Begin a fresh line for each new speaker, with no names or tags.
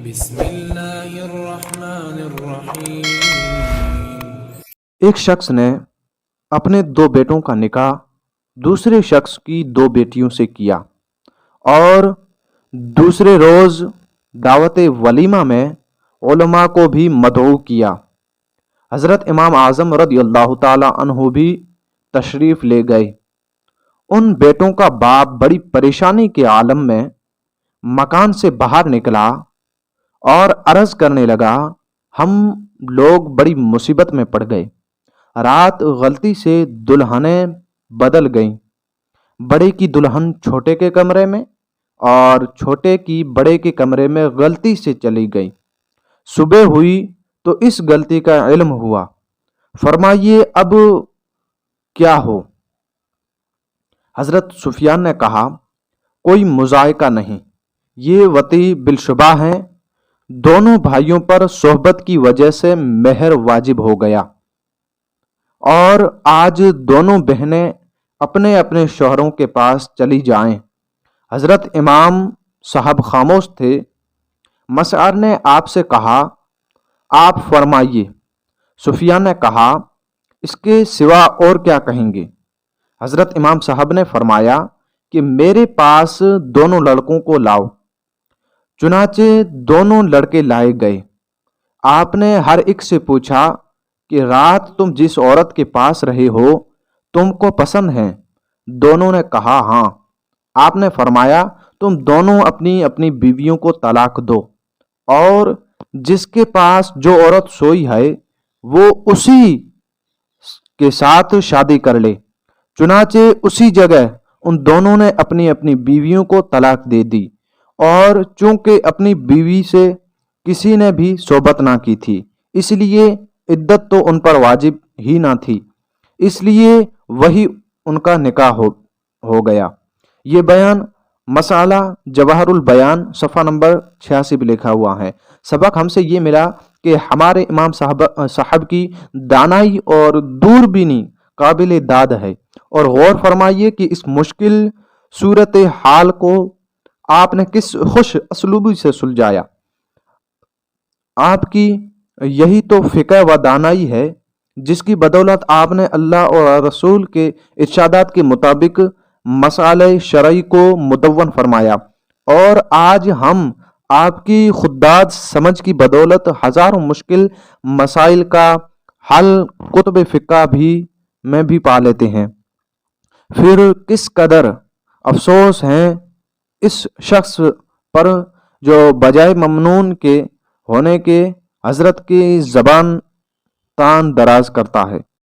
بسم اللہ الرحمن الرحیم۔
ایک شخص نے اپنے دو بیٹوں کا نکاح دوسرے شخص کی دو بیٹیوں سے کیا اور دوسرے روز دعوت ولیمہ میں علماء کو بھی مدعو کیا۔ حضرت امام اعظم رضی اللہ تعالی عنہ بھی تشریف لے گئے۔ ان بیٹوں کا باپ بڑی پریشانی کے عالم میں مکان سے باہر نکلا اور عرض کرنے لگا، ہم لوگ بڑی مصیبت میں پڑ گئے۔ رات غلطی سے دلہنیں بدل گئیں، بڑے کی دلہن چھوٹے کے کمرے میں اور چھوٹے کی بڑے کے کمرے میں غلطی سے چلی گئی۔ صبح ہوئی تو اس غلطی کا علم ہوا۔ فرمائیے اب کیا ہو؟ حضرت سفیان نے کہا، کوئی مذائقہ نہیں، یہ وطی بالشبہ ہیں۔ دونوں بھائیوں پر صحبت کی وجہ سے مہر واجب ہو گیا اور آج دونوں بہنیں اپنے اپنے شوہروں کے پاس چلی جائیں۔ حضرت امام صاحب خاموش تھے۔ مسعر نے آپ سے کہا، آپ فرمائیے۔ سفیان نے کہا، اس کے سوا اور کیا کہیں گے؟ حضرت امام صاحب نے فرمایا کہ میرے پاس دونوں لڑکوں کو لاؤ۔ چنانچہ دونوں لڑکے لائے گئے۔ آپ نے ہر ایک سے پوچھا کہ رات تم جس عورت کے پاس رہے ہو تم کو پسند ہے؟ دونوں نے کہا ہاں۔ آپ نے فرمایا، تم دونوں اپنی اپنی بیویوں کو طلاق دو اور جس کے پاس جو عورت سوئی ہے وہ اسی کے ساتھ شادی کر لے۔ چنانچہ اسی جگہ ان دونوں نے اپنی اپنی بیویوں کو طلاق دے دی، اور چونکہ اپنی بیوی سے کسی نے بھی صحبت نہ کی تھی اس لیے عدت تو ان پر واجب ہی نہ تھی، اس لیے وہی ان کا نکاح ہو گیا۔ یہ بیان مسئلہ جواہر البیان صفحہ نمبر 86 پہ لکھا ہوا ہے۔ سبق ہم سے یہ ملا کہ ہمارے امام صاحب کی دانائی اور دوربینی قابل داد ہے، اور غور فرمائیے کہ اس مشکل صورت حال کو آپ نے کس خوش اسلوبی سے سلجھایا۔ آپ کی یہی تو فقہ و دانائی ہے جس کی بدولت آپ نے اللہ اور رسول کے ارشادات کے مطابق مسائل شرعی کو مدون فرمایا، اور آج ہم آپ کی خودداد سمجھ کی بدولت ہزاروں مشکل مسائل کا حل کتب فقہ میں بھی پا لیتے ہیں۔ پھر کس قدر افسوس ہیں اس شخص پر جو بجائے ممنون کے ہونے کے حضرت کی زبان تان دراز کرتا ہے۔